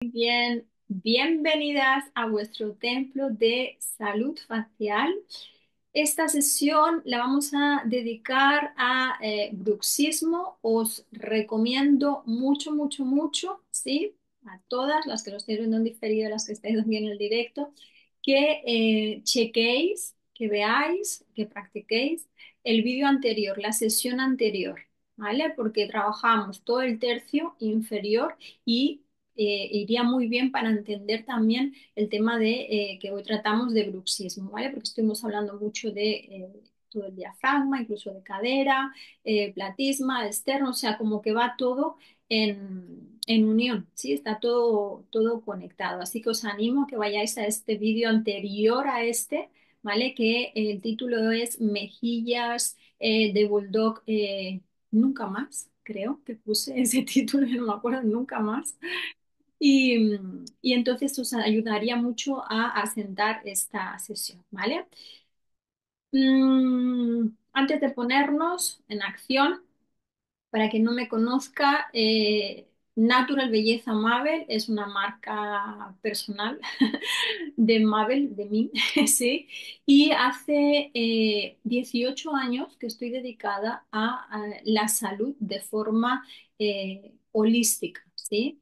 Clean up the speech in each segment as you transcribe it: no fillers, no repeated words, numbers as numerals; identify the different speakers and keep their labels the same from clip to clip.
Speaker 1: Bien, bienvenidas a vuestro templo de salud facial. Esta sesión la vamos a dedicar a bruxismo. Os recomiendo mucho, mucho, mucho, ¿sí? A todas las que lo estáis viendo en diferido, las que estáis aquí en el directo, que chequéis, que veáis, que practiquéis el vídeo anterior, la sesión anterior, ¿vale? Porque trabajamos todo el tercio inferior y iría muy bien para entender también el tema de que hoy tratamos de bruxismo, ¿vale? Porque estuvimos hablando mucho de todo el diafragma, incluso de cadera, platisma, externo, o sea, como que va todo en unión, ¿sí? Está todo conectado. Así que os animo a que vayáis a este vídeo anterior a este, ¿vale? Que el título es Mejillas de Bulldog nunca más. Creo que puse ese título, no me acuerdo, nunca más. Y entonces os ayudaría mucho a asentar esta sesión, ¿vale? Antes de ponernos en acción, para quien no me conozca, Natural Belleza Mabel es una marca personal de Mabel, de mí, sí, y hace 18 años que estoy dedicada a la salud de forma holística, ¿sí?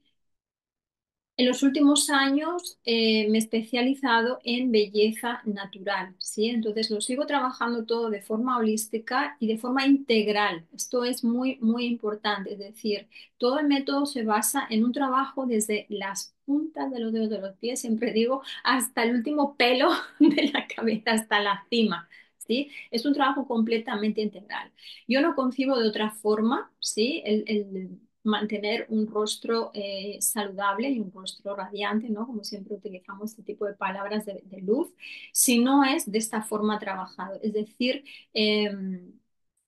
Speaker 1: En los últimos años me he especializado en belleza natural, ¿sí? Entonces lo sigo trabajando todo de forma holística y de forma integral. Esto es muy, muy importante. Es decir, todo el método se basa en un trabajo desde las puntas de los dedos de los pies, siempre digo, hasta el último pelo de la cabeza, hasta la cima, ¿sí? Es un trabajo completamente integral. Yo no concibo de otra forma, ¿sí? El mantener un rostro saludable y un rostro radiante, ¿no? Como siempre utilizamos este tipo de palabras de luz, si no es de esta forma trabajado. Es decir, eh,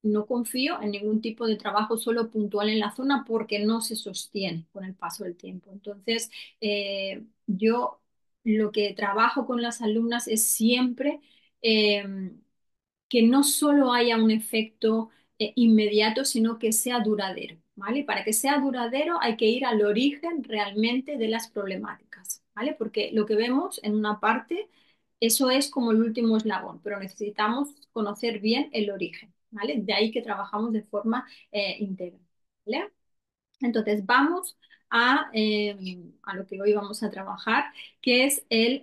Speaker 1: no confío en ningún tipo de trabajo solo puntual en la zona porque no se sostiene con el paso del tiempo. Entonces, yo lo que trabajo con las alumnas es siempre que no solo haya un efecto inmediato, sino que sea duradero, ¿vale? Para que sea duradero hay que ir al origen realmente de las problemáticas, ¿vale? Porque lo que vemos en una parte, eso es como el último eslabón, pero necesitamos conocer bien el origen, ¿vale? De ahí que trabajamos de forma integral, ¿vale? Entonces vamos a lo que hoy vamos a trabajar, que es el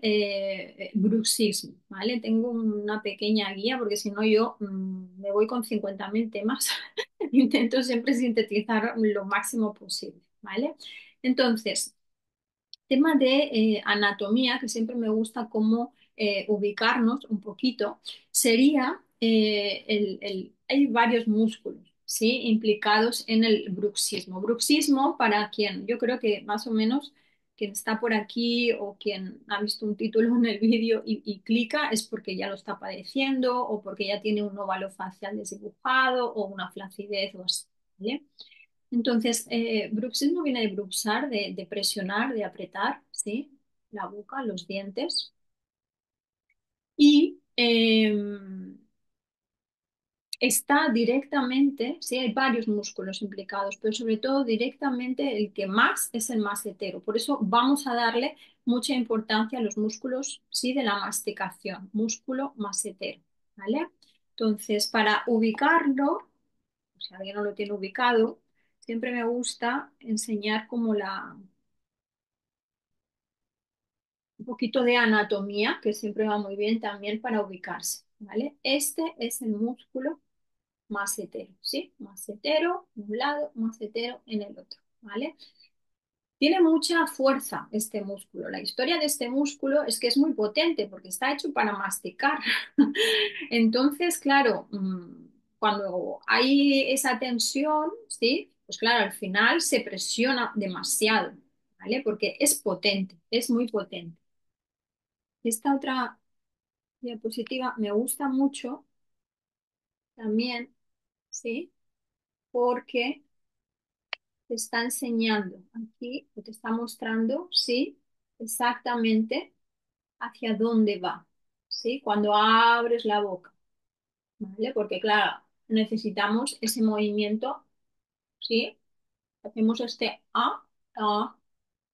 Speaker 1: bruxismo, ¿vale? Tengo una pequeña guía porque si no yo me voy con 50.000 temas. Intento siempre sintetizar lo máximo posible, ¿vale? Entonces, tema de anatomía, que siempre me gusta cómo ubicarnos un poquito, sería hay varios músculos, ¿sí? Implicados en el bruxismo. Bruxismo, para quien yo creo que más o menos quien está por aquí o quien ha visto un título en el vídeo y clica es porque ya lo está padeciendo o porque ya tiene un óvalo facial desdibujado o una flacidez o así, ¿vale? Entonces, bruxismo viene de bruxar, de presionar, de apretar, ¿sí? La boca, los dientes. Y está directamente, sí, hay varios músculos implicados, pero sobre todo directamente el que más es el massetero. Por eso vamos a darle mucha importancia a los músculos, sí, de la masticación, músculo massetero, ¿vale? Entonces, para ubicarlo, si alguien no lo tiene ubicado, siempre me gusta enseñar como un poquito de anatomía, que siempre va muy bien también para ubicarse, ¿vale? Este es el músculo macetero, ¿sí? Macetero en un lado, macetero en el otro, ¿vale? Tiene mucha fuerza este músculo. La historia de este músculo es que es muy potente porque está hecho para masticar. Entonces, claro, cuando hay esa tensión, ¿sí? Pues claro, al final se presiona demasiado, ¿vale? Porque es potente, es muy potente. Esta otra diapositiva me gusta mucho también, ¿sí? Porque te está enseñando aquí, o te está mostrando, ¿sí? Exactamente hacia dónde va, ¿sí? Cuando abres la boca, ¿vale? Porque claro, necesitamos ese movimiento, ¿sí? Hacemos este A, A.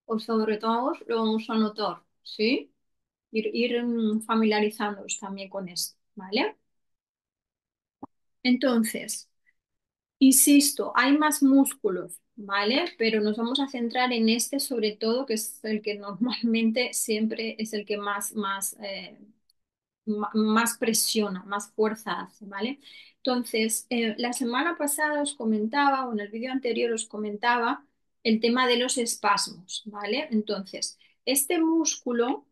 Speaker 1: o sobre todo lo vamos a notar, ¿sí? Familiarizándonos también con esto, ¿vale? Entonces, insisto, hay más músculos, ¿vale? Pero nos vamos a centrar en este sobre todo, que es el que normalmente siempre es el que más presiona, más fuerza hace, ¿vale? Entonces, la semana pasada os comentaba, o en el vídeo anterior os comentaba, el tema de los espasmos, ¿vale? Entonces, este músculo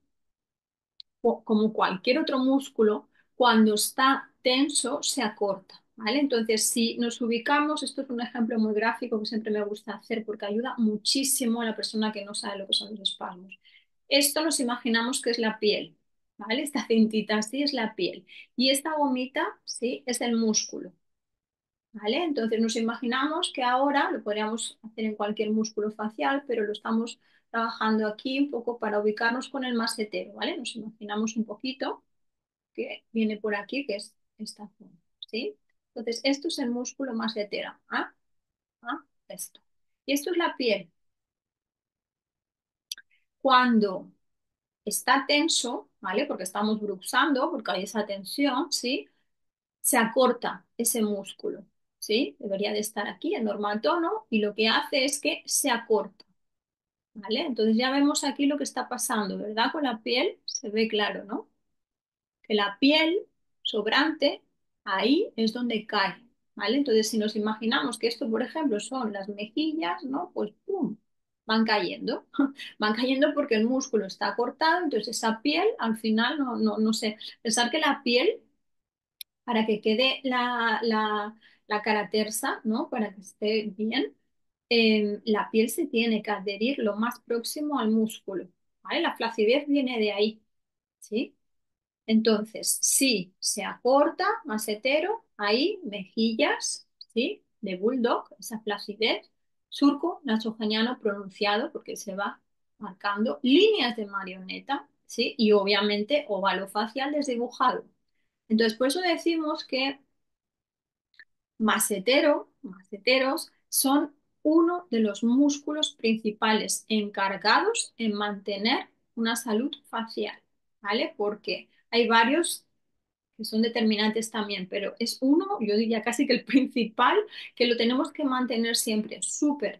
Speaker 1: como cualquier otro músculo, cuando está tenso se acorta, ¿vale? Entonces, si nos ubicamos, esto es un ejemplo muy gráfico que siempre me gusta hacer porque ayuda muchísimo a la persona que no sabe lo que son los espasmos. Esto nos imaginamos que es la piel, ¿vale? Esta cintita así es la piel. Y esta gomita, ¿sí? Es el músculo. ¿Vale? Entonces nos imaginamos que ahora lo podríamos hacer en cualquier músculo facial, pero lo estamos trabajando aquí un poco para ubicarnos con el masetero, ¿vale? Nos imaginamos un poquito que viene por aquí, que es esta zona, ¿sí? Entonces esto es el músculo masetero, ¿ah? ¿Ah? Esto. Y esto es la piel. Cuando está tenso, ¿vale? Porque estamos bruxando, porque hay esa tensión, ¿sí? Se acorta ese músculo, ¿sí? Debería de estar aquí en normal tono y lo que hace es que se acorta, ¿vale? Entonces ya vemos aquí lo que está pasando, ¿verdad? Con la piel se ve claro, ¿no? Que la piel sobrante ahí es donde cae, ¿vale? Entonces si nos imaginamos que esto, por ejemplo, son las mejillas, ¿no? Pues ¡pum! Van cayendo, van cayendo porque el músculo está cortado, entonces esa piel al final no sé, pensar que la piel para que quede la cara tersa, ¿no? Para que esté bien, la piel se tiene que adherir lo más próximo al músculo, ¿vale? La flacidez viene de ahí, ¿sí? Entonces, si se acorta, masetero, ahí, mejillas, ¿sí? De bulldog, esa flacidez, surco nasogeniano pronunciado, porque se va marcando, líneas de marioneta, ¿sí? Y obviamente óvalo facial desdibujado. Entonces, por eso decimos que maseteros son uno de los músculos principales encargados en mantener una salud facial, ¿vale? Porque hay varios que son determinantes también, pero es uno, yo diría casi que el principal, que lo tenemos que mantener siempre súper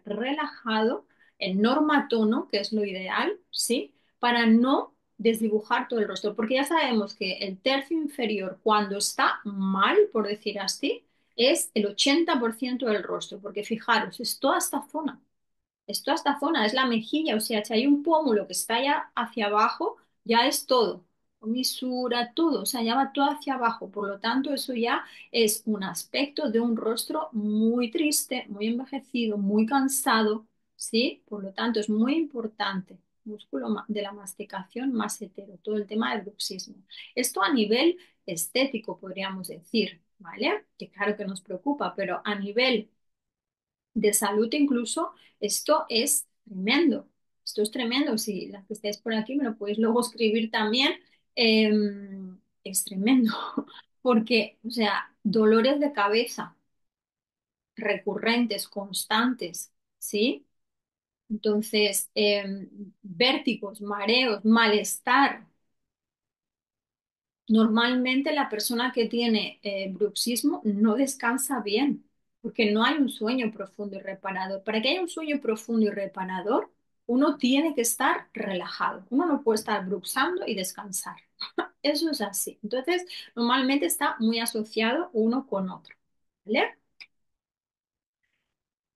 Speaker 1: relajado, en norma tono, que es lo ideal, ¿sí? Para no desdibujar todo el rostro, porque ya sabemos que el tercio inferior, cuando está mal, por decir así, es el 80% del rostro, porque fijaros, es toda esta zona. Es toda esta zona, es la mejilla, o sea, si hay un pómulo que está ya hacia abajo, ya es todo. Comisura, todo, o sea, ya va todo hacia abajo. Por lo tanto, eso ya es un aspecto de un rostro muy triste, muy envejecido, muy cansado, ¿sí? Por lo tanto, es muy importante. Músculo de la masticación más hetero, todo el tema del bruxismo. Esto a nivel estético, podríamos decir, ¿vale? Que claro que nos preocupa, pero a nivel de salud incluso, esto es tremendo. Esto es tremendo. Si las que estáis por aquí me lo podéis luego escribir también. eh, es tremendo. Porque, o sea, dolores de cabeza recurrentes, constantes, ¿sí? Entonces, vértigos, mareos, malestar. Normalmente la persona que tiene bruxismo no descansa bien, porque no hay un sueño profundo y reparador. Para que haya un sueño profundo y reparador, uno tiene que estar relajado. Uno no puede estar bruxando y descansar. Eso es así. Entonces, normalmente está muy asociado uno con otro. ¿Vale?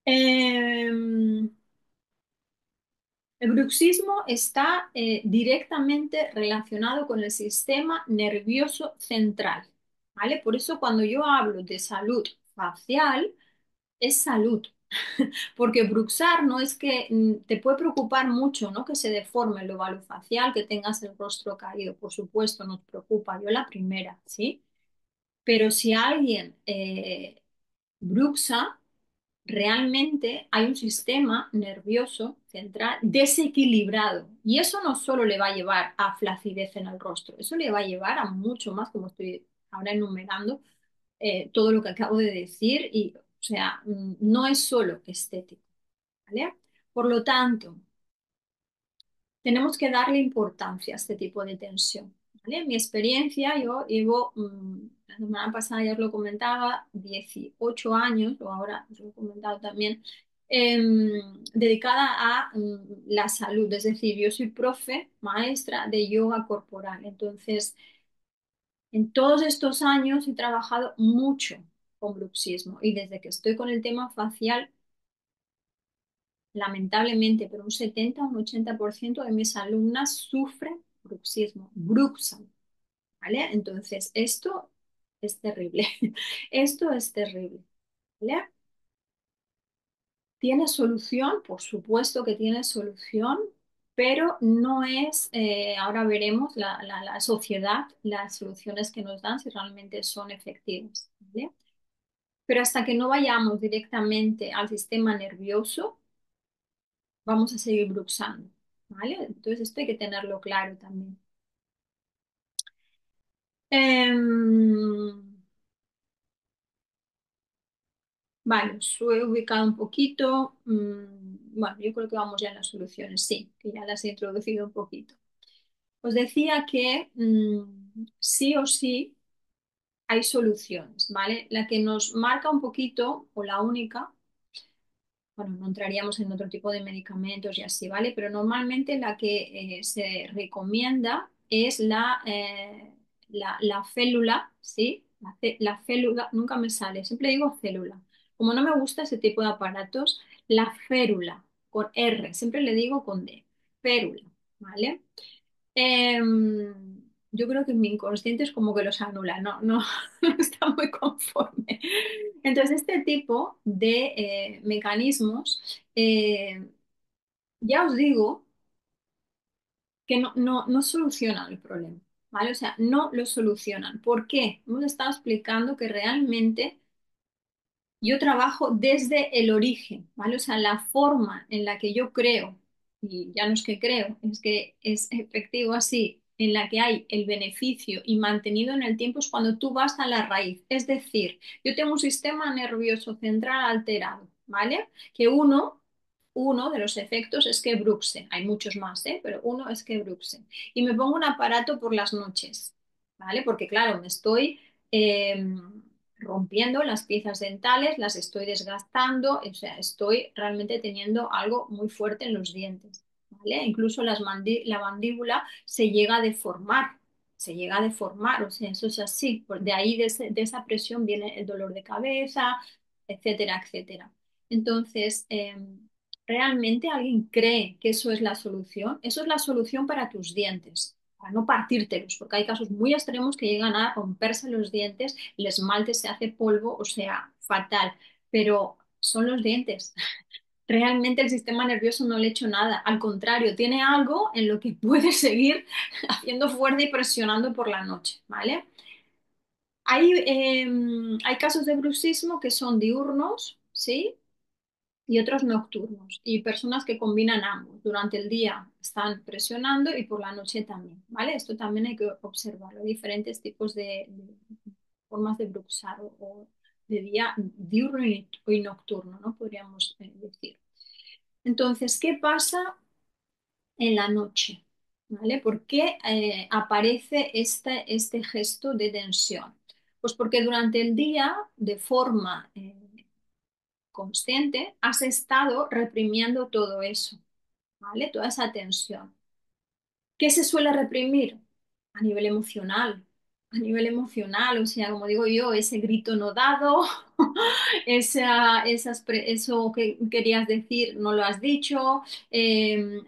Speaker 1: Em, el bruxismo está directamente relacionado con el sistema nervioso central, ¿vale? Por eso cuando yo hablo de salud facial, es salud, porque bruxar no es que te puede preocupar mucho, ¿no? Que se deforme el óvalo facial, que tengas el rostro caído, por supuesto, nos preocupa, yo la primera, ¿sí? Pero si alguien bruxa, realmente hay un sistema nervioso central desequilibrado y eso no solo le va a llevar a flacidez en el rostro, eso le va a llevar a mucho más, como estoy ahora enumerando todo lo que acabo de decir y, o sea, no es solo estético, ¿vale? Por lo tanto, tenemos que darle importancia a este tipo de tensión. ¿Vale? En mi experiencia, yo llevo, la semana pasada ya os lo comentaba, 18 años, o ahora os lo he comentado también, dedicada a la salud. Es decir, yo soy profe, maestra de yoga corporal. Entonces, en todos estos años he trabajado mucho con bruxismo y desde que estoy con el tema facial, lamentablemente, pero un 70 o un 80% de mis alumnas sufren bruxismo, bruxan, ¿vale? Entonces, esto es terrible. Esto es terrible, ¿vale? ¿Tiene solución? Por supuesto que tiene solución, pero no es, ahora veremos la sociedad, las soluciones que nos dan si realmente son efectivas, ¿vale? Pero hasta que no vayamos directamente al sistema nervioso, vamos a seguir bruxando, ¿vale? Entonces esto hay que tenerlo claro también. Em, vale, os he ubicado un poquito. Bueno, yo creo que vamos ya en las soluciones, sí, que ya las he introducido un poquito. Os decía que sí o sí hay soluciones, ¿vale? La que nos marca un poquito, o la única, bueno, no entraríamos en otro tipo de medicamentos y así, ¿vale? Pero normalmente la que se recomienda es la félula, ¿sí? La félula, nunca me sale, siempre digo célula. Como no me gusta ese tipo de aparatos, la férula, con R, siempre le digo con D, férula, ¿vale? Yo creo que mi inconsciente es como que los anula, no está muy conforme. Entonces, este tipo de mecanismos, ya os digo que no solucionan el problema, ¿vale? O sea, no lo solucionan. ¿Por qué? Hemos estado explicando que realmente yo trabajo desde el origen, ¿vale? O sea, la forma en la que yo creo, y ya no es que creo, es que es efectivo así, en la que hay el beneficio y mantenido en el tiempo es cuando tú vas a la raíz. Es decir, yo tengo un sistema nervioso central alterado, ¿vale? Que uno de los efectos es que bruxe, hay muchos más, ¿eh? Pero uno es que bruxe. Y me pongo un aparato por las noches, ¿vale? Porque claro, me estoy rompiendo las piezas dentales, las estoy desgastando, o sea, estoy realmente teniendo algo muy fuerte en los dientes, ¿vale? Incluso la mandíbula se llega a deformar, o sea, eso es así. De ahí, de esa presión viene el dolor de cabeza, etcétera, etcétera. Entonces, ¿realmente alguien cree que eso es la solución? Eso es la solución para tus dientes, para no partírtelos, porque hay casos muy extremos que llegan a romperse los dientes, el esmalte se hace polvo, o sea, fatal, pero son los dientes. Realmente el sistema nervioso no le ha hecho nada, al contrario, tiene algo en lo que puede seguir haciendo fuerza y presionando por la noche, ¿vale? Hay casos de bruxismo que son diurnos, ¿sí? Y otros nocturnos, y personas que combinan ambos. Durante el día están presionando y por la noche también, ¿vale? Esto también hay que observarlo, diferentes tipos de formas de bruxar o de día diurno y nocturno, ¿no? Podríamos decir. Entonces, ¿qué pasa en la noche? ¿Vale? ¿Por qué aparece este gesto de tensión? Pues porque durante el día, de forma consciente, has estado reprimiendo todo eso, ¿vale? Toda esa tensión. ¿Qué se suele reprimir? A nivel emocional. A nivel emocional, o sea, como digo yo, ese grito no dado, eso que querías decir no lo has dicho,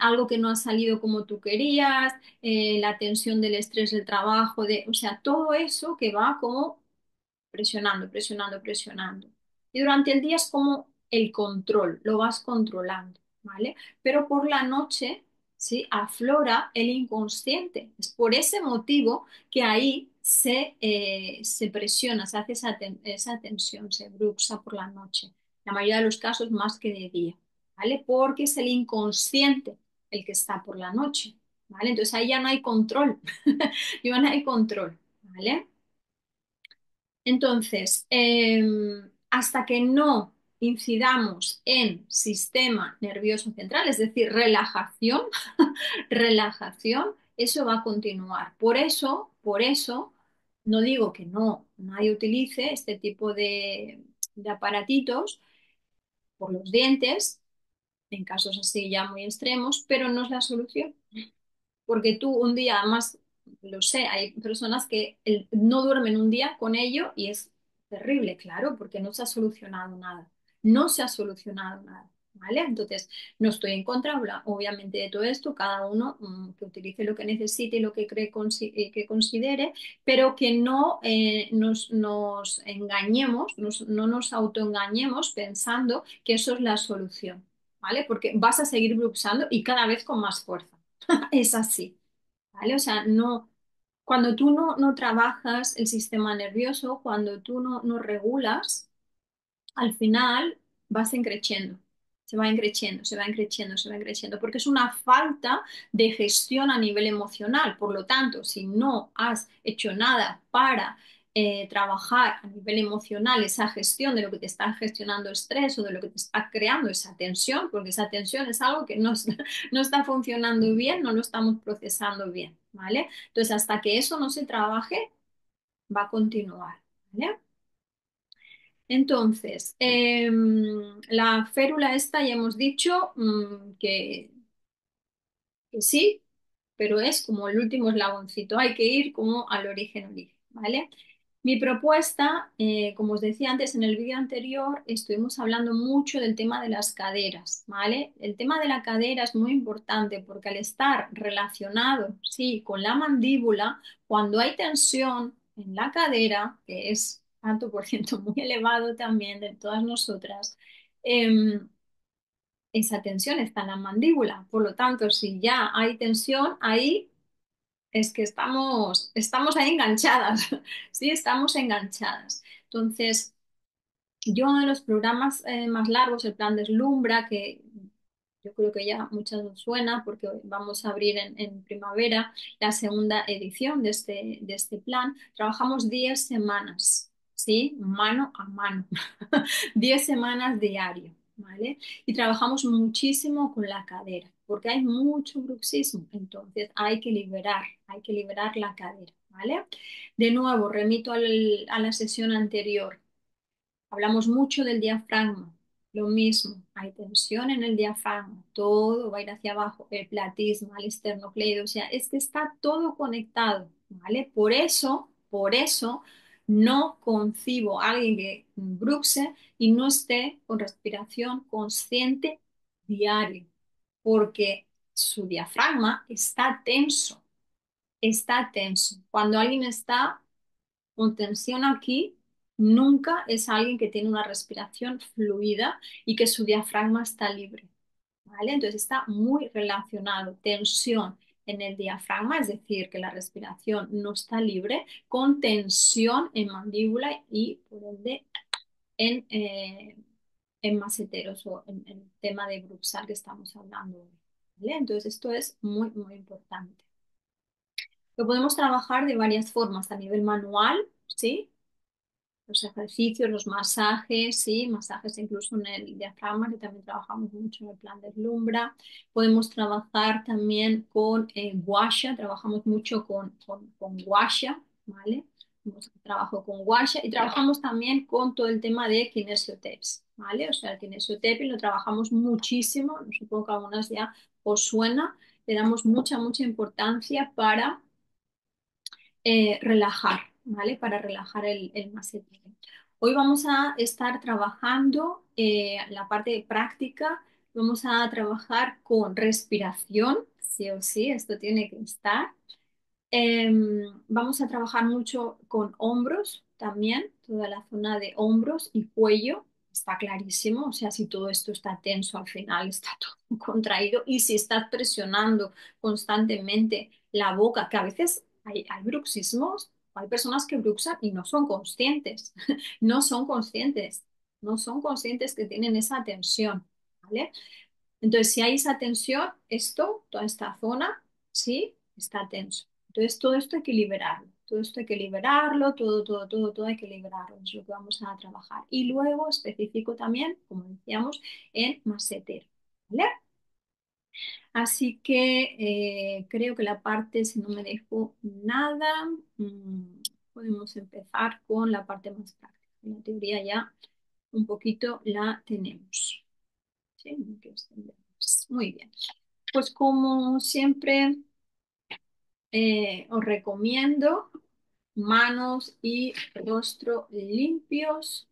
Speaker 1: algo que no ha salido como tú querías, la tensión del estrés del trabajo, o sea, todo eso que va como presionando, presionando, presionando. Y durante el día es como el control, lo vas controlando, ¿vale? Pero por la noche, ¿sí? Aflora el inconsciente. Es por ese motivo que ahí se presiona, se hace esa tensión, se bruxa por la noche. La mayoría de los casos más que de día, ¿vale? Porque es el inconsciente el que está por la noche, ¿vale? Entonces ahí ya no hay control, ya no hay control, ¿vale? Entonces, hasta que no incidamos en sistema nervioso central, es decir, relajación, relajación, eso va a continuar. Por eso, no digo que no, nadie utilice este tipo de aparatitos por los dientes, en casos así ya muy extremos, pero no es la solución. Porque tú un día, además, lo sé, hay personas que no duermen un día con ello y es terrible, claro, porque no se ha solucionado nada. No se ha solucionado nada, ¿vale? Entonces, no estoy en contra, obviamente, de todo esto, cada uno que utilice lo que necesite y lo que cree que considere, pero que no nos engañemos, no nos autoengañemos pensando que eso es la solución, ¿vale? Porque vas a seguir bruxando y cada vez con más fuerza. Es así, ¿vale? O sea, no, cuando tú no trabajas el sistema nervioso, cuando tú no regulas, al final vas encreciendo, se va encreciendo, se va encreciendo, se va encreciendo, porque es una falta de gestión a nivel emocional. Por lo tanto, si no has hecho nada para trabajar a nivel emocional esa gestión de lo que te está gestionando estrés o de lo que te está creando esa tensión, porque esa tensión es algo que no está funcionando bien, no lo estamos procesando bien, ¿vale? Entonces, hasta que eso no se trabaje, va a continuar, ¿vale? Entonces, la férula esta ya hemos dicho que sí, pero es como el último eslaboncito, hay que ir como al origen, ¿vale? Mi propuesta, como os decía antes en el vídeo anterior, estuvimos hablando mucho del tema de las caderas, ¿vale? El tema de la cadera es muy importante porque al estar relacionado, sí, con la mandíbula, cuando hay tensión en la cadera, que es tanto por ciento muy elevado también de todas nosotras, em, esa tensión está en la mandíbula. Por lo tanto, si ya hay tensión ahí, es que estamos ahí enganchadas, sí, estamos enganchadas. Entonces, yo uno de los programas más largos, el plan Deslumbra, que yo creo que ya muchas nos suena porque vamos a abrir en primavera la segunda edición de este plan. Trabajamos 10 semanas, ¿sí? Mano a mano, 10 semanas diario, ¿vale? Y trabajamos muchísimo con la cadera porque hay mucho bruxismo, entonces hay que liberar la cadera, ¿vale? De nuevo, remito a la sesión anterior. Hablamos mucho del diafragma. Lo mismo, hay tensión en el diafragma, todo va a ir hacia abajo, el platisma, el esternocleido, o sea, es que está todo conectado, ¿vale? Por eso no concibo a alguien que bruxe y no esté con respiración consciente diario, porque su diafragma está tenso, está tenso. Cuando alguien está con tensión aquí, nunca es alguien que tiene una respiración fluida y que su diafragma está libre, ¿vale? Entonces está muy relacionado tensión en el diafragma, es decir, que la respiración no está libre, con tensión en mandíbula y por ende en maseteros o en el tema de bruxar que estamos hablando hoy, ¿vale? Entonces esto es muy, muy importante. Lo podemos trabajar de varias formas, a nivel manual, ¿sí? Los ejercicios, los masajes, sí, masajes incluso en el diafragma, que también trabajamos mucho en el plan de Lumbra. Podemos trabajar también con guasha, trabajamos mucho con guasha, ¿vale? Trabajo con guasha y trabajamos también con todo el tema de kinesiotapes, ¿vale? O sea, el kinesiotaping lo trabajamos muchísimo, supongo que a algunas ya os suena, le damos mucha, mucha importancia para relajar, ¿vale? Para relajar el massetero. Hoy vamos a estar trabajando la parte práctica, vamos a trabajar con respiración, sí o sí, esto tiene que estar. Vamos a trabajar mucho con hombros también, toda la zona de hombros y cuello. Está clarísimo, o sea, si todo esto está tenso al final, está todo contraído y si estás presionando constantemente la boca, que a veces hay bruxismos, hay personas que bruxan y no son conscientes, no son conscientes, no son conscientes que tienen esa tensión, ¿vale? Entonces, si hay esa tensión, toda esta zona, sí, está tenso. Entonces, todo esto hay que liberarlo. Todo esto hay que liberarlo, todo hay que liberarlo. Es lo que vamos a trabajar. Y luego especifico también, como decíamos, en masetero. ¿Vale? Así que creo que la parte, si no me dejo nada, podemos empezar con la parte más práctica. La teoría ya un poquito la tenemos. ¿Sí? No quiero extender más. Muy bien. Pues como siempre, os recomiendo manos y rostro limpios.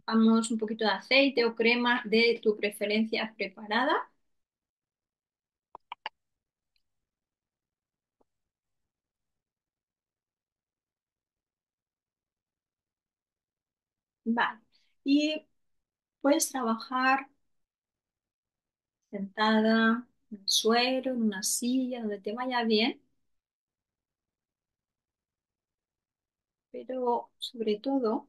Speaker 1: Vamos un poquito de aceite o crema de tu preferencia preparada. Vale. Y puedes trabajar sentada en el suelo, en una silla, donde te vaya bien, pero sobre todo,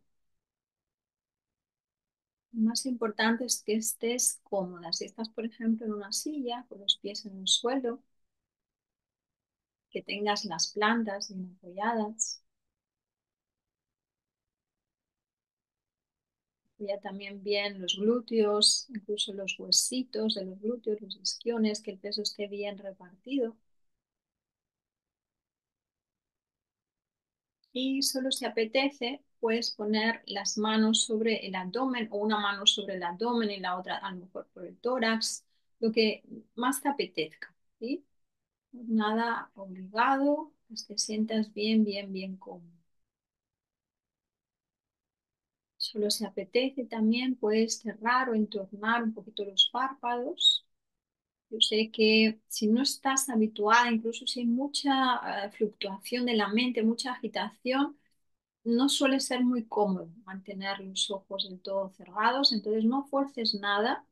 Speaker 1: lo más importante es que estés cómoda. Si estás, por ejemplo, en una silla, con los pies en el suelo, que tengas las plantas bien apoyadas, apoya también bien los glúteos, incluso los huesitos de los glúteos, los isquiones, que el peso esté bien repartido. Y solo si apetece, puedes poner las manos sobre el abdomen o una mano sobre el abdomen y la otra a lo mejor por el tórax, lo que más te apetezca, ¿sí? Nada obligado, pues te sientas bien cómodo. Solo si apetece también puedes cerrar o entornar un poquito los párpados. Yo sé que si no estás habituada, incluso si hay mucha fluctuación de la mente, mucha agitación, no suele ser muy cómodo mantener los ojos del todo cerrados, entonces no fuerces nada.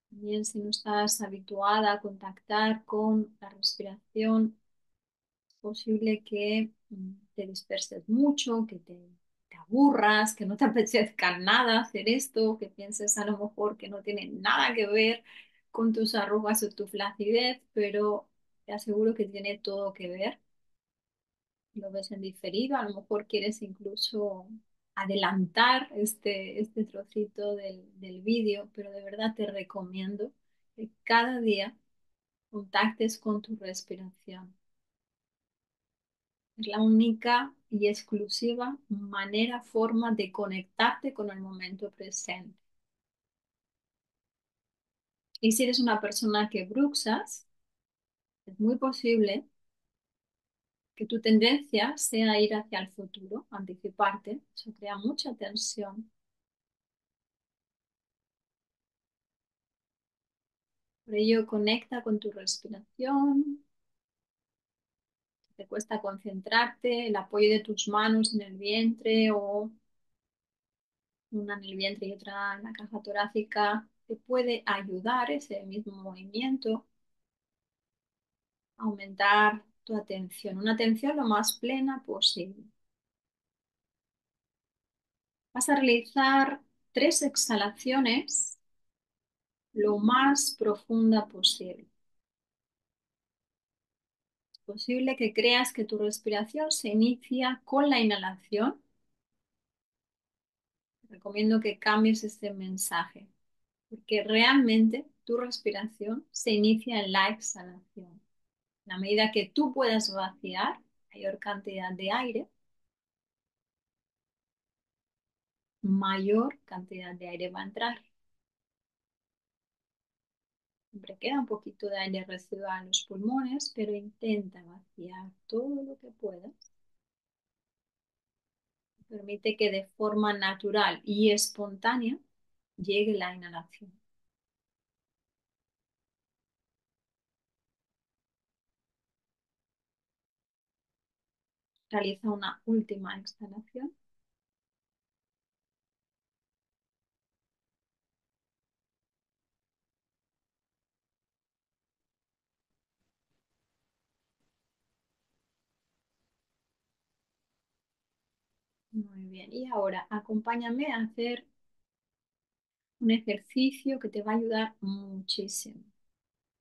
Speaker 1: También si no estás habituada a contactar con la respiración, es posible que te disperses mucho, que te aburras, que no te apetezca nada hacer esto, que pienses a lo mejor que no tiene nada que ver con tus arrugas o tu flacidez, pero te aseguro que tiene todo que ver. Lo ves en diferido, a lo mejor quieres incluso adelantar este trocito del vídeo, pero de verdad te recomiendo que cada día contactes con tu respiración. Es la única y exclusiva manera, forma de conectarte con el momento presente. Y si eres una persona que bruxas, es muy posible que tu tendencia sea ir hacia el futuro, anticiparte. Eso crea mucha tensión. Por ello, conecta con tu respiración. Si te cuesta concentrarte, el apoyo de tus manos en el vientre o una en el vientre y otra en la caja torácica te puede ayudar ese mismo movimiento a aumentar tu atención, una atención lo más plena posible. Vas a realizar 3 exhalaciones lo más profunda posible. Es posible que creas que tu respiración se inicia con la inhalación. Te recomiendo que cambies este mensaje, porque realmente tu respiración se inicia en la exhalación. A medida que tú puedas vaciar mayor cantidad de aire, mayor cantidad de aire va a entrar. Siempre queda un poquito de aire residual en los pulmones, pero intenta vaciar todo lo que puedas. Permite que de forma natural y espontánea llegue la inhalación. Realiza una última exhalación. Muy bien. Y ahora acompáñame a hacer un ejercicio que te va a ayudar muchísimo.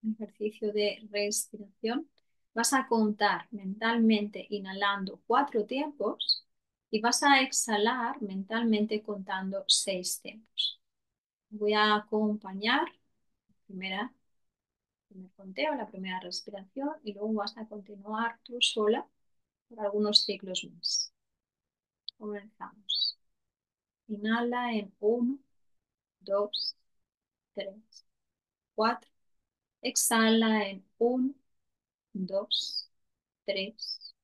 Speaker 1: Un ejercicio de respiración. Vas a contar mentalmente inhalando 4 tiempos y vas a exhalar mentalmente contando 6 tiempos. Voy a acompañar primera, primer conteo, la primera respiración y luego vas a continuar tú sola por algunos ciclos más. Comenzamos. Inhala en 1, 2, 3, 4. Exhala en 1, 2, 3,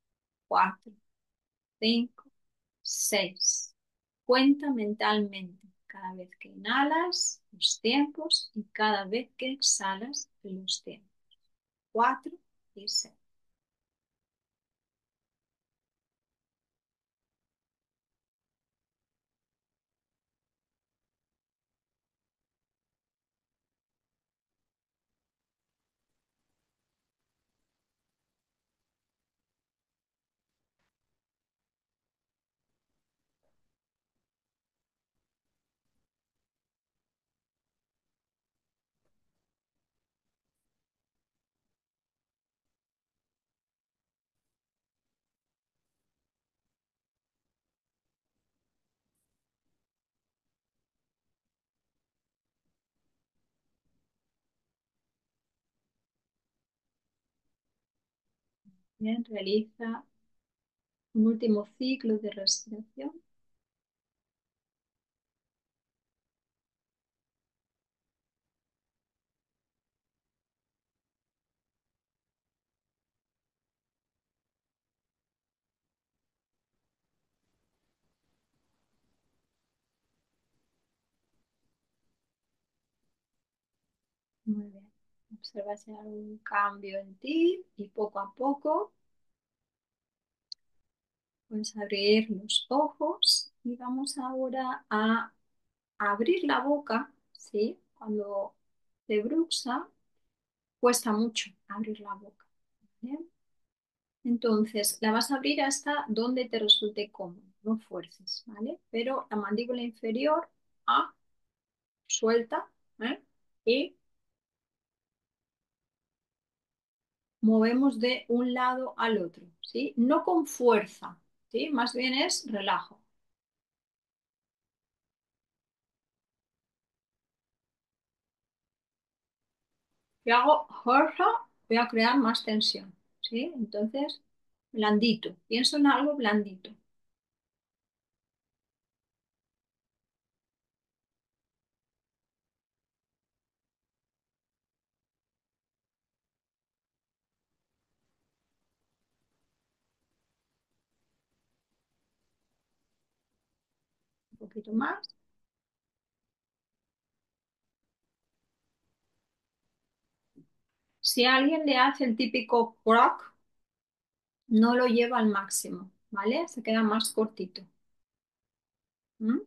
Speaker 1: 4, 5, 6. Cuenta mentalmente cada vez que inhalas los tiempos y cada vez que exhalas los tiempos. 4 y 6. Bien, realiza un último ciclo de respiración. Muy bien. Observa si hay algún cambio en ti y poco a poco puedes abrir los ojos y vamos ahora a abrir la boca, ¿sí? Cuando te bruxa, cuesta mucho abrir la boca, ¿vale? Entonces, la vas a abrir hasta donde te resulte cómodo, no fuerces, ¿vale? Pero la mandíbula inferior, suelta, ¿eh? Y movemos de un lado al otro, ¿sí? No con fuerza, ¿sí? Más bien es relajo. Si hago fuerza, voy a crear más tensión, ¿sí? Entonces, blandito. Pienso en algo blandito. Un poquito más. Si alguien le hace el típico croc, no lo lleva al máximo, ¿vale? Se queda más cortito. ¿Mm?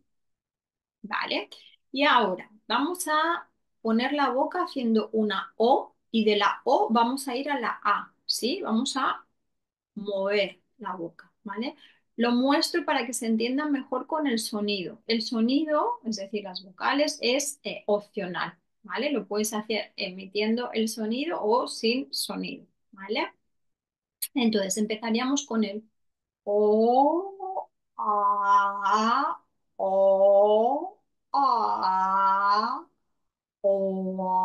Speaker 1: ¿Vale? Y ahora vamos a poner la boca haciendo una O y de la O vamos a ir a la A, ¿sí? Vamos a mover la boca, ¿vale? Lo muestro para que se entienda mejor con el sonido. El sonido, es decir, las vocales, es opcional, ¿vale? Lo puedes hacer emitiendo el sonido o sin sonido, ¿vale? Entonces empezaríamos con el O, A, O, A, O.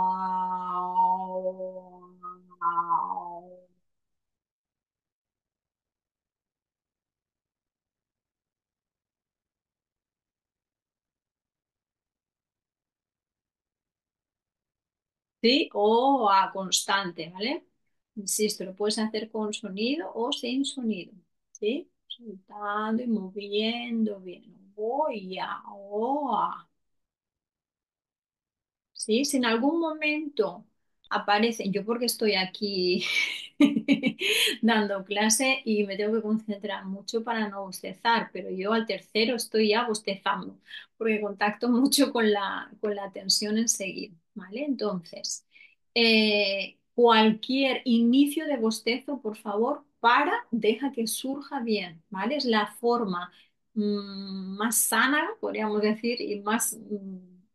Speaker 1: ¿Sí? O a constante, ¿vale? Insisto, lo puedes hacer con sonido o sin sonido, ¿sí? Soltando y moviendo bien. Voy a, o a. ¿Sí? Si en algún momento aparecen, yo porque estoy aquí dando clase y me tengo que concentrar mucho para no bostezar, pero yo al tercero estoy ya bostezando, porque contacto mucho con la tensión enseguida, ¿vale? Entonces, cualquier inicio de bostezo, por favor, deja que surja bien, ¿vale? Es la forma más sana, podríamos decir, y más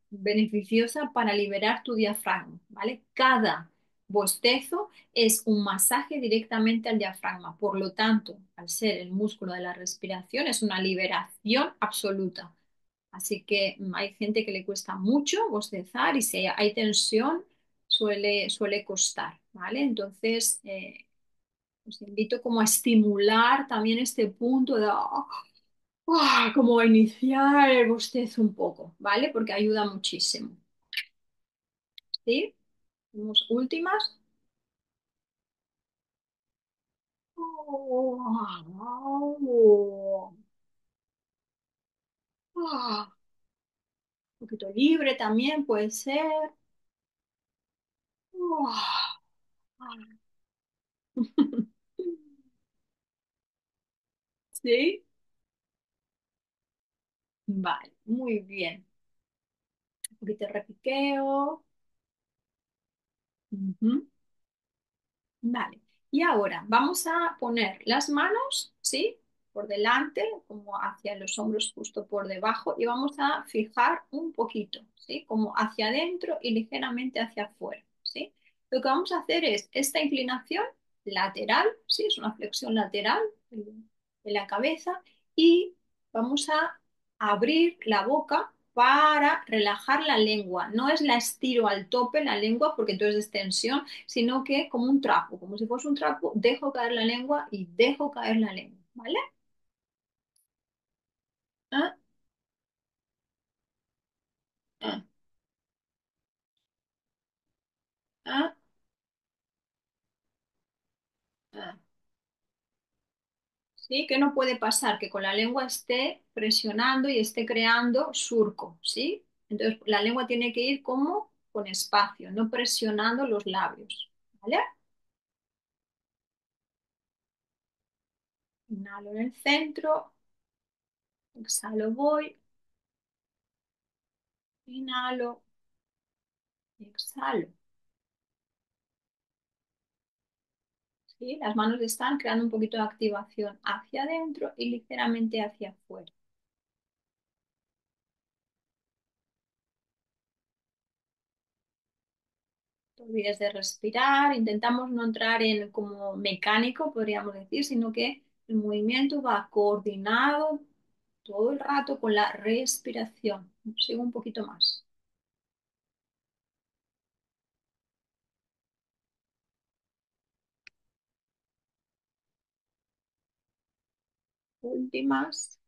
Speaker 1: beneficiosa para liberar tu diafragma, ¿vale? Cada bostezo es un masaje directamente al diafragma. Por lo tanto, al ser el músculo de la respiración, es una liberación absoluta. Así que hay gente que le cuesta mucho bostezar y si hay tensión suele costar, ¿vale? Entonces, os invito como a estimular también este punto de como a iniciar el bostezo un poco, ¿vale? Porque ayuda muchísimo, ¿sí? Tenemos últimas. Un poquito libre también puede ser. ¿Sí? Vale, muy bien. Un poquito de repiqueo. Ujú. Vale. Y ahora vamos a poner las manos, ¿sí? Por delante, como hacia los hombros, justo por debajo, y vamos a fijar un poquito, ¿sí? Como hacia adentro y ligeramente hacia afuera, ¿sí? Lo que vamos a hacer es esta inclinación lateral, ¿sí? Es una flexión lateral de la cabeza y vamos a abrir la boca para relajar la lengua. No es la estiro al tope la lengua porque entonces es tensión, sino que como un trapo, como si fuese un trapo, dejo caer la lengua y dejo caer la lengua, ¿vale? Ah, ah, ah, ah. ¿Sí? Que no puede pasar que con la lengua esté presionando y esté creando surco, ¿sí? Entonces la lengua tiene que ir como con espacio, no presionando los labios, ¿vale? Inhalo en el centro, exhalo voy, inhalo, exhalo. ¿Sí? Las manos están creando un poquito de activación hacia adentro y ligeramente hacia afuera. No te olvides de respirar. Intentamos no entrar en como mecánico, podríamos decir, sino que el movimiento va coordinado todo el rato con la respiración. Sigo un poquito más. Últimas.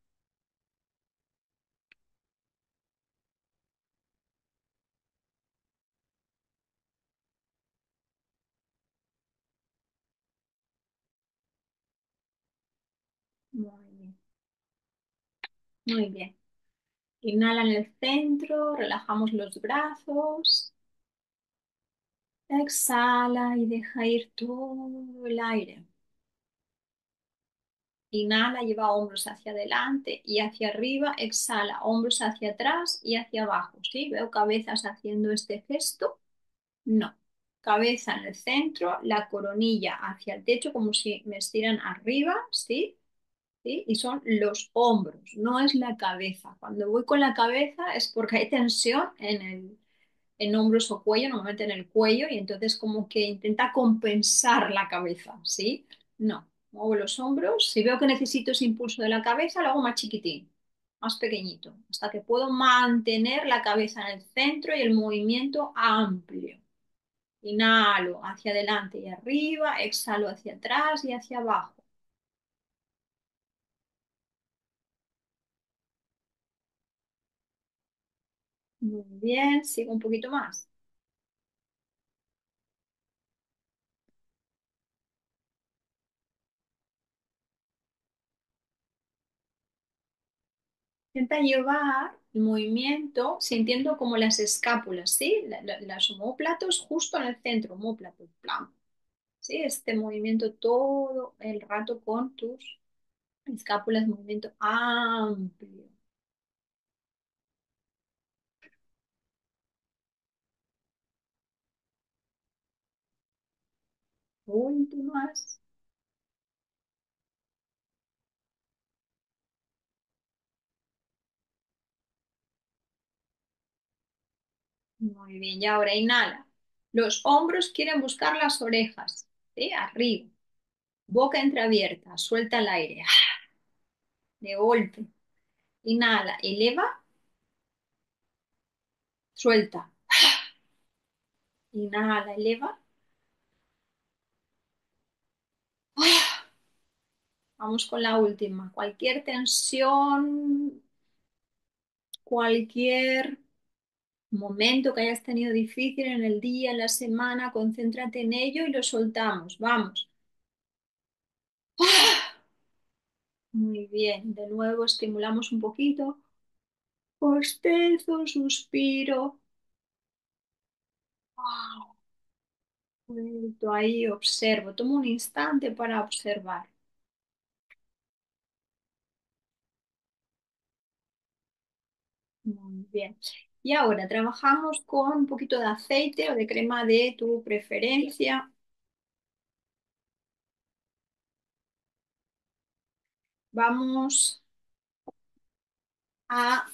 Speaker 1: Muy bien. Muy bien. Inhala en el centro, relajamos los brazos. Exhala y deja ir todo el aire. Inhala, lleva hombros hacia adelante y hacia arriba. Exhala, hombros hacia atrás y hacia abajo. ¿Sí? ¿Veo cabezas haciendo este gesto? No. Cabeza en el centro, la coronilla hacia el techo como si me estiran arriba, ¿sí? ¿Sí? Y son los hombros, no es la cabeza. Cuando voy con la cabeza es porque hay tensión en hombros o cuello, normalmente en el cuello, y entonces como que intenta compensar la cabeza, ¿sí? No, muevo los hombros, si veo que necesito ese impulso de la cabeza, lo hago más chiquitín, más pequeñito, hasta que puedo mantener la cabeza en el centro y el movimiento amplio. Inhalo hacia adelante y arriba, exhalo hacia atrás y hacia abajo. Muy bien, sigo un poquito más. Intenta llevar el movimiento sintiendo como las escápulas, ¿sí? Las omóplatos justo en el centro, omóplatos, plan. ¿Sí? Este movimiento todo el rato con tus escápulas, movimiento amplio. Últimas. Muy bien, y ahora inhala. Los hombros quieren buscar las orejas, ¿sí? Arriba. Boca entreabierta, suelta el aire. De golpe. Inhala, eleva, suelta. Inhala, eleva. Vamos con la última. Cualquier tensión, cualquier momento que hayas tenido difícil en el día, en la semana, concéntrate en ello y lo soltamos. Vamos. Muy bien. De nuevo estimulamos un poquito. Bostezo, suspiro. Suelto ahí, observo. Tomo un instante para observar. Muy bien. Y ahora trabajamos con un poquito de aceite o de crema de tu preferencia. Vamos a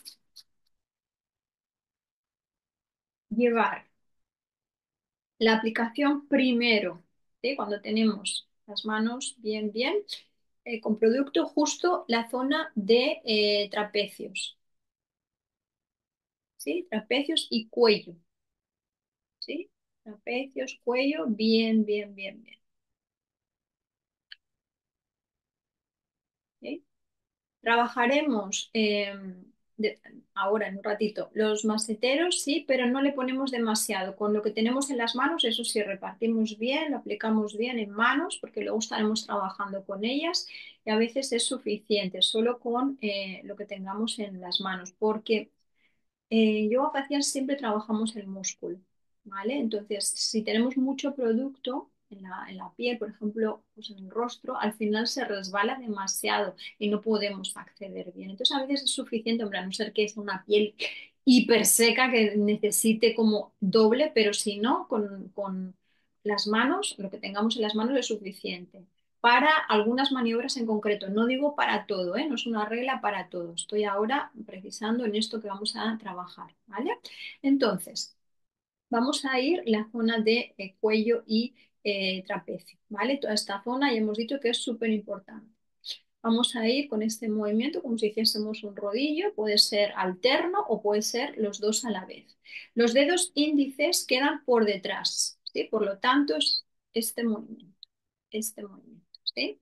Speaker 1: llevar la aplicación primero, ¿sí? Cuando tenemos las manos bien, con producto justo la zona de trapecios, ¿sí? Trapecios y cuello, ¿sí? Trapecios, cuello, bien. ¿Sí? Trabajaremos de- ahora en un ratito los maceteros, sí, pero no le ponemos demasiado. Con lo que tenemos en las manos, eso sí, repartimos bien, lo aplicamos bien en manos, porque luego estaremos trabajando con ellas y a veces es suficiente solo con lo que tengamos en las manos, porque en yoga facial siempre trabajamos el músculo, ¿vale? Entonces, si tenemos mucho producto en la piel, por ejemplo, pues en el rostro, al final se resbala demasiado y no podemos acceder bien. Entonces, a veces es suficiente, hombre, a no ser que es una piel hiper seca que necesite como doble, pero si no, con las manos, lo que tengamos en las manos es suficiente para algunas maniobras en concreto. No digo para todo, ¿eh? No es una regla para todo. Estoy ahora precisando en esto que vamos a trabajar, ¿vale? Entonces, vamos a ir la zona de cuello y trapecio, ¿vale? Toda esta zona ya hemos dicho que es súper importante. Vamos a ir con este movimiento como si hiciésemos un rodillo, puede ser alterno o puede ser los dos a la vez. Los dedos índices quedan por detrás, ¿sí? Por lo tanto, es este movimiento, ¿sí?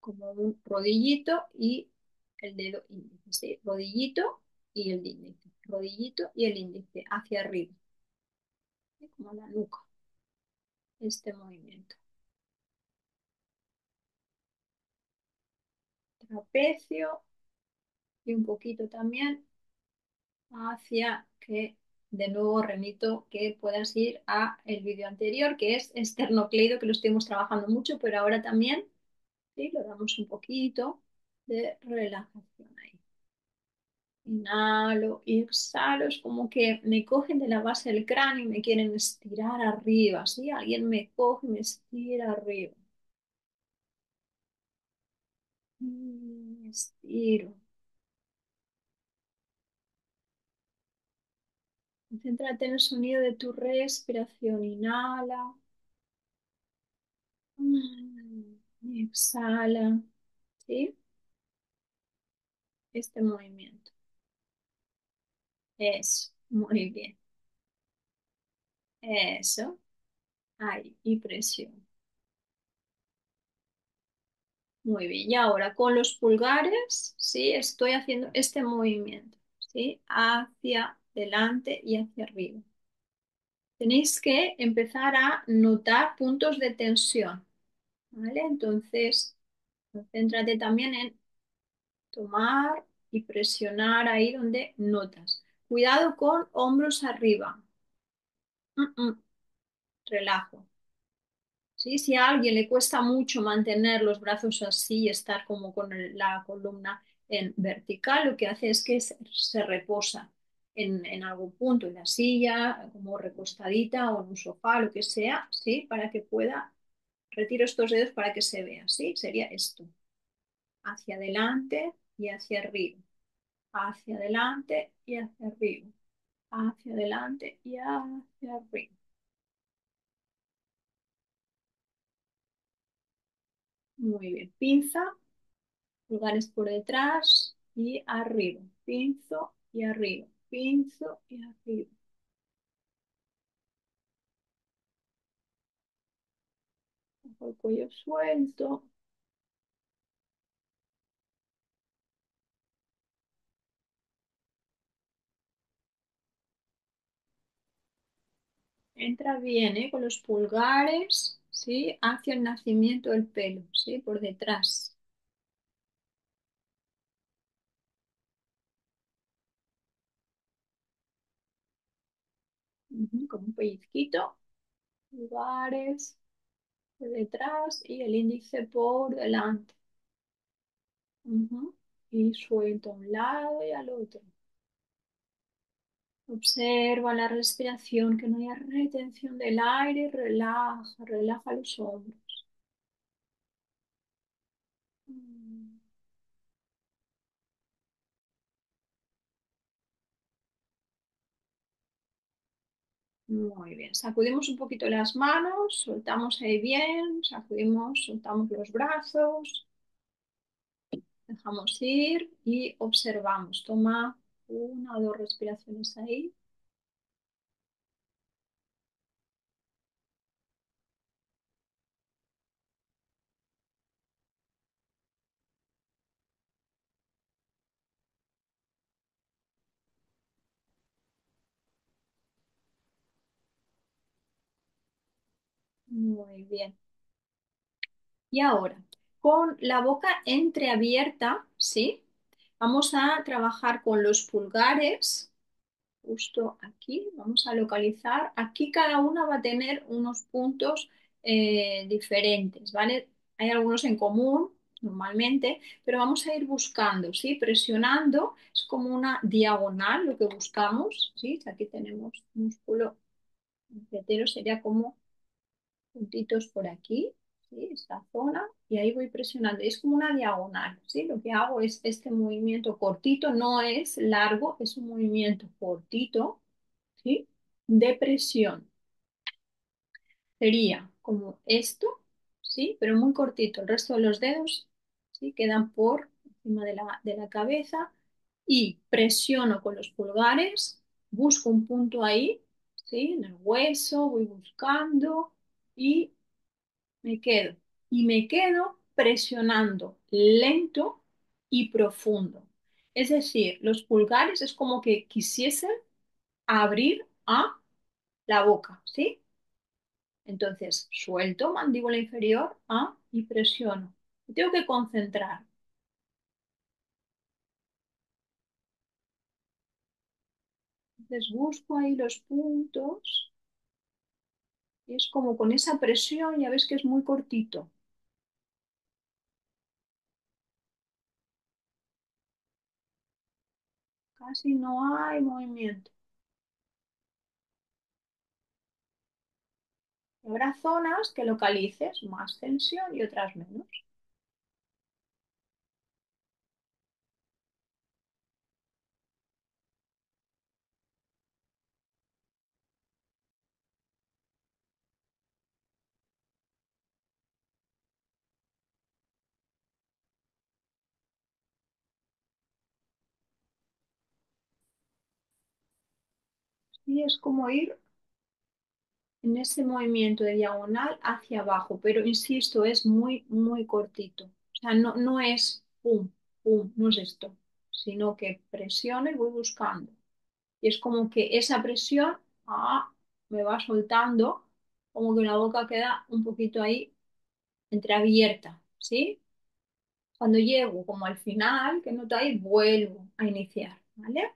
Speaker 1: Como un rodillito y el dedo índice, ¿sí? Rodillito y el índice, rodillito y el índice hacia arriba, ¿sí? Como la nuca, este movimiento. Trapecio y un poquito también hacia que, de nuevo remito que puedas ir a el vídeo anterior, que es esternocleido, que lo estuvimos trabajando mucho, pero ahora también, ¿sí? Lo damos un poquito de relajación ahí. Inhalo y exhalo, es como que me cogen de la base del cráneo y me quieren estirar arriba, ¿sí? Alguien me coge y me estira arriba. Estiro. Concéntrate en el sonido de tu respiración. Inhala. Y exhala. ¿Sí? Este movimiento. Eso. Muy bien. Eso. Ahí. Y presión. Muy bien, y ahora con los pulgares, ¿sí? Estoy haciendo este movimiento, ¿sí? Hacia adelante y hacia arriba. Tenéis que empezar a notar puntos de tensión, ¿vale? Entonces, concéntrate también en tomar y presionar ahí donde notas. Cuidado con hombros arriba. Mm, mm, Relajo. ¿Sí? Si a alguien le cuesta mucho mantener los brazos así y estar como con la columna en vertical, lo que hace es que se reposa en algún punto, en la silla, como recostadita o en un sofá, lo que sea, ¿sí? Para que pueda, retiro estos dedos para que se vea, ¿sí? Sería esto, hacia adelante y hacia arriba. hacia adelante y hacia arriba, hacia adelante y hacia arriba. Muy bien, pinza, pulgares por detrás y arriba, pinzo y arriba, pinzo y arriba. Dejo el cuello suelto. Entra bien, ¿eh? Con los pulgares, ¿sí? Hacia el nacimiento del pelo, ¿sí? Por detrás. Ujú, como un pellizquito. Pulgares por detrás y el índice por delante. Ujú. Y suelto a un lado y al otro. Observa la respiración, que no haya retención del aire y relaja, relaja los hombros. Mm. Muy bien, sacudimos un poquito las manos, soltamos ahí bien, sacudimos, soltamos los brazos, dejamos ir y observamos. Toma una o dos respiraciones ahí. Muy bien. Y ahora, con la boca entreabierta, ¿sí? Vamos a trabajar con los pulgares, justo aquí, vamos a localizar. Aquí cada una va a tener unos puntos diferentes, ¿vale? Hay algunos en común normalmente, pero vamos a ir buscando, ¿sí? Presionando, es como una diagonal lo que buscamos, ¿sí? Aquí tenemos músculo tetero, sería como puntitos por aquí, ¿sí? Esta zona, y ahí voy presionando. Es como una diagonal, ¿sí? Lo que hago es este movimiento cortito, no es largo, es un movimiento cortito, ¿sí? De presión. Sería como esto, ¿sí? Pero muy cortito. El resto de los dedos, ¿sí? Quedan por encima de la cabeza y presiono con los pulgares, busco un punto ahí, ¿sí? En el hueso, voy buscando y me quedo. Y me quedo presionando lento y profundo. Es decir, los pulgares es como que quisiesen abrir a la boca, ¿sí? Entonces, suelto mandíbula inferior y presiono. Me tengo que concentrar. Entonces, busco ahí los puntos y es como con esa presión, ya ves que es muy cortito. Casi no hay movimiento. Habrá zonas que localices más tensión y otras menos. Y es como ir en ese movimiento de diagonal hacia abajo, pero insisto, es muy, muy cortito. O sea, no, no es pum, pum, no es esto, sino que presiono y voy buscando. Y es como que esa presión me va soltando, como que la boca queda un poquito ahí entreabierta, ¿sí? Cuando llego como al final, que noto ahí, vuelvo a iniciar, ¿vale?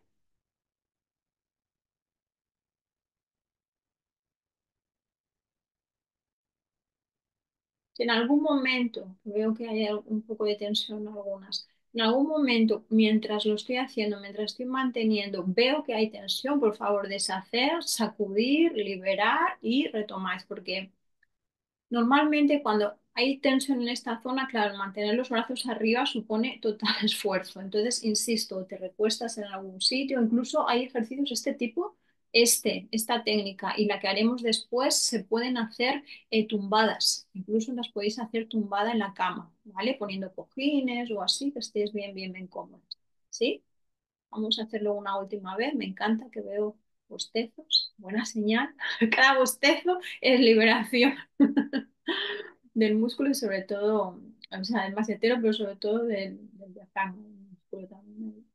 Speaker 1: Si en algún momento, veo que hay un poco de tensión en algunas, en algún momento, mientras lo estoy haciendo, mientras estoy manteniendo, veo que hay tensión, por favor, deshacer, sacudir, liberar y retomáis, porque normalmente cuando hay tensión en esta zona, claro, mantener los brazos arriba supone total esfuerzo. Entonces, insisto, te recuestas en algún sitio, incluso hay ejercicios de este tipo, esta técnica y la que haremos después se pueden hacer tumbadas, incluso las podéis hacer tumbada en la cama, ¿vale? Poniendo cojines o así, que estéis bien, bien, bien cómodos. ¿Sí? Vamos a hacerlo una última vez. Me encanta que veo bostezos. Buena señal. Cada bostezo es liberación del músculo y sobre todo, o sea, del macetero, pero sobre todo del diafragma, del músculo también.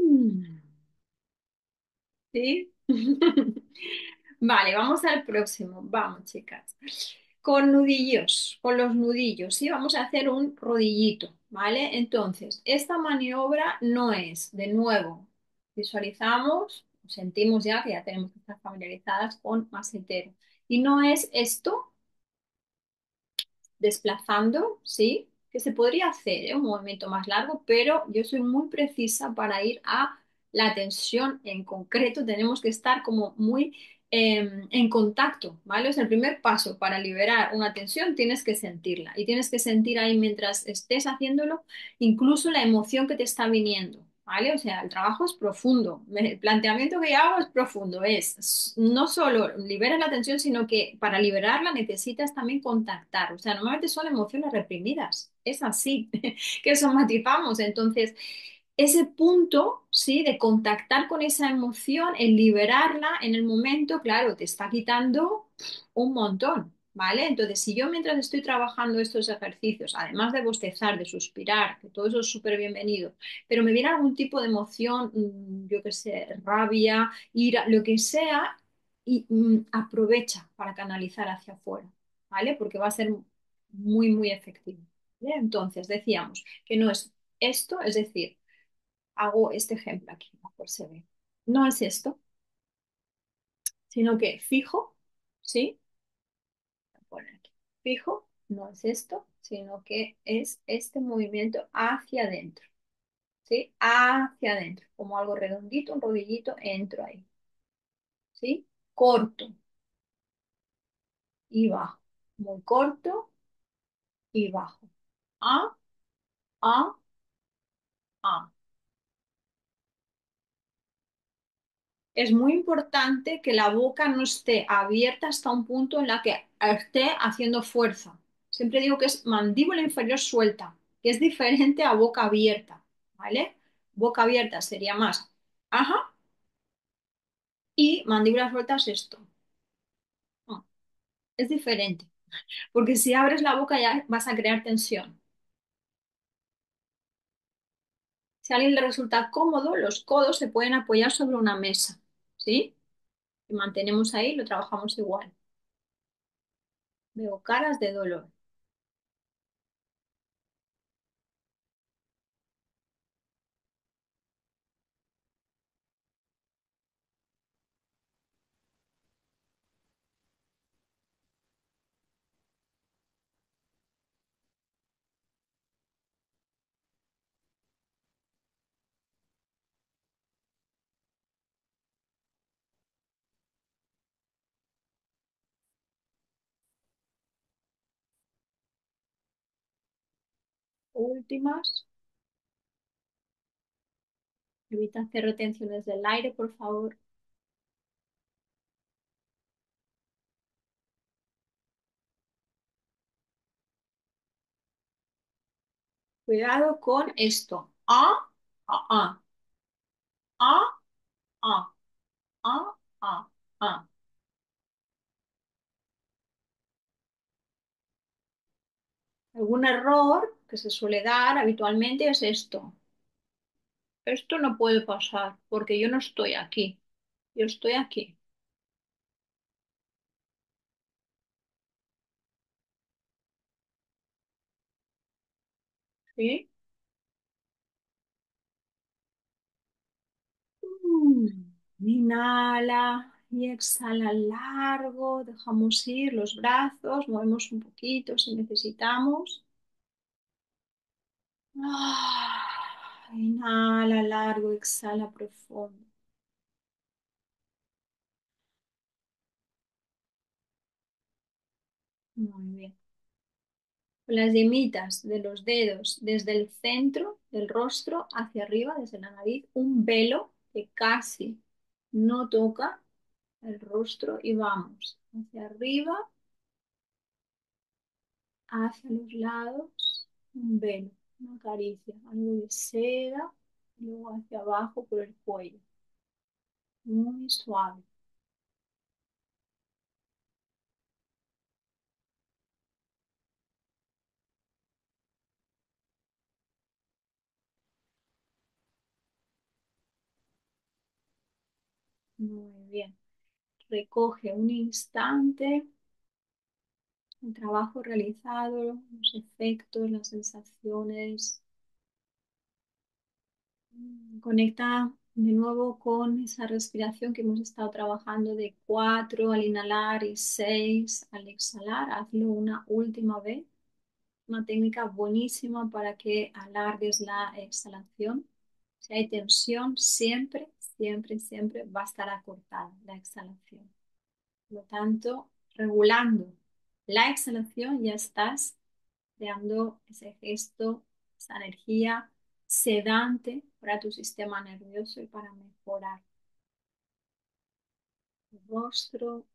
Speaker 1: Mm. ¿Sí? Vale, vamos al próximo. Vamos, chicas. Con nudillos, con los nudillos, ¿sí? Vamos a hacer un rodillito, ¿vale? Entonces, esta maniobra no es, de nuevo, visualizamos, sentimos ya que ya tenemos que estar familiarizadas con macetero. Y no es esto, desplazando, ¿sí? Que se podría hacer, ¿eh? Un movimiento más largo, pero yo soy muy precisa para ir a la tensión en concreto. Tenemos que estar como muy en contacto, ¿vale? O sea, el primer paso para liberar una tensión tienes que sentirla y tienes que sentir ahí mientras estés haciéndolo, incluso la emoción que te está viniendo. ¿Vale? O sea, el trabajo es profundo. El planteamiento que yo hago es profundo. Es no solo liberas la tensión, sino que para liberarla necesitas también contactar. O sea, normalmente son emociones reprimidas. Es así que somatizamos. Entonces, ese punto, ¿sí? De contactar con esa emoción, el liberarla en el momento, claro, te está quitando un montón, ¿vale? Entonces, si yo mientras estoy trabajando estos ejercicios, además de bostezar, de suspirar, que todo eso es súper bienvenido, pero me viene algún tipo de emoción, yo qué sé, rabia, ira, lo que sea, y aprovecha para canalizar hacia afuera, ¿vale? Porque va a ser muy, muy efectivo. ¿Vale? Entonces, decíamos que no es esto, es decir, hago este ejemplo aquí, mejor se ve. No es esto, sino que fijo, ¿sí? Voy a poner aquí. Fijo, no es esto, sino que es este movimiento hacia adentro, ¿sí? Hacia adentro, como algo redondito, un rodillito, entro ahí, ¿sí? Corto y bajo, muy corto y bajo. A, A, A. Es muy importante que la boca no esté abierta hasta un punto en la que esté haciendo fuerza. Siempre digo que es mandíbula inferior suelta, que es diferente a boca abierta, ¿vale? Boca abierta sería más, ajá, y mandíbula suelta es esto. Ah, es diferente, porque si abres la boca ya vas a crear tensión. Si a alguien le resulta cómodo, los codos se pueden apoyar sobre una mesa, ¿sí? Y mantenemos ahí, lo trabajamos igual. Veo caras de dolor. Últimas. Evita hacer retenciones del aire, por favor. Cuidado con esto. A, a, a, a, a, a. Algún error que se suele dar habitualmente es esto. Esto no puede pasar porque yo no estoy aquí. Yo estoy aquí. ¿Sí? Inhala y exhala largo. Dejamos ir los brazos, movemos un poquito si necesitamos. Inhala largo, exhala profundo. Muy bien. Con las yemitas de los dedos desde el centro del rostro hacia arriba, desde la nariz, un velo que casi no toca el rostro y vamos hacia arriba, hacia los lados, un velo, una caricia, algo de seda, y luego hacia abajo por el cuello, muy suave. Muy bien. Recoge un instante el trabajo realizado, los efectos, las sensaciones. Conecta de nuevo con esa respiración que hemos estado trabajando de 4 al inhalar y 6 al exhalar. Hazlo una última vez. Una técnica buenísima para que alargues la exhalación. Si hay tensión, siempre, siempre, siempre va a estar acortada la exhalación. Por lo tanto, regulando la exhalación ya estás creando ese gesto, esa energía sedante para tu sistema nervioso y para mejorar tu rostro,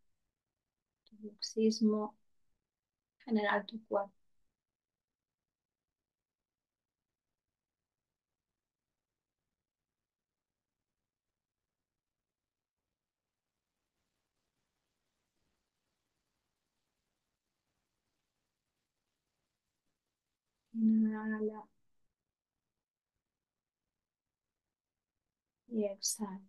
Speaker 1: tu bruxismo, general tu cuerpo. Inhala y exhala.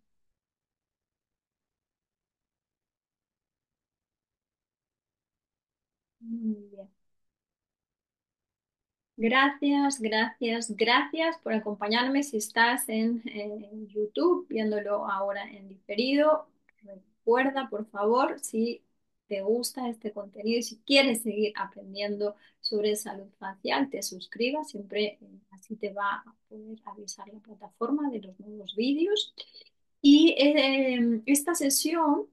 Speaker 1: Muy bien. Gracias, gracias, gracias por acompañarme. Si estás en YouTube viéndolo ahora en diferido, recuerda, por favor, si te gusta este contenido y si quieres seguir aprendiendo sobre salud facial, te suscribas. Siempre así te va a poder avisar la plataforma de los nuevos vídeos. Y esta sesión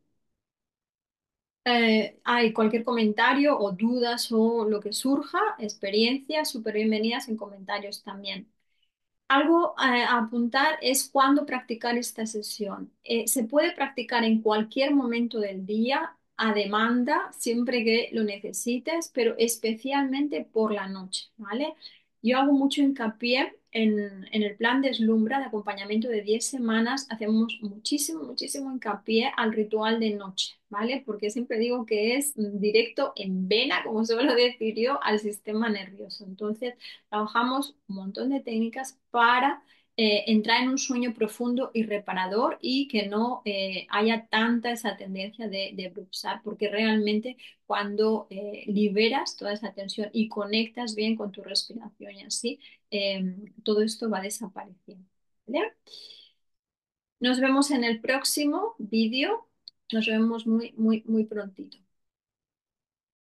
Speaker 1: hay cualquier comentario o dudas o lo que surja, experiencias súper bienvenidas en comentarios también. Algo a apuntar es cuándo practicar esta sesión. Se puede practicar en cualquier momento del día, a demanda, siempre que lo necesites, pero especialmente por la noche, ¿vale? Yo hago mucho hincapié en el plan Deslumbra de acompañamiento de 10 semanas. Hacemos muchísimo, muchísimo hincapié al ritual de noche, ¿vale? Porque siempre digo que es directo en vena, como suelo decir yo, al sistema nervioso. Entonces, trabajamos un montón de técnicas para entrar en un sueño profundo y reparador y que no haya tanta esa tendencia de bruxar, porque realmente cuando liberas toda esa tensión y conectas bien con tu respiración y así, todo esto va desapareciendo. ¿Vale? Nos vemos en el próximo vídeo. Nos vemos muy, muy, muy prontito.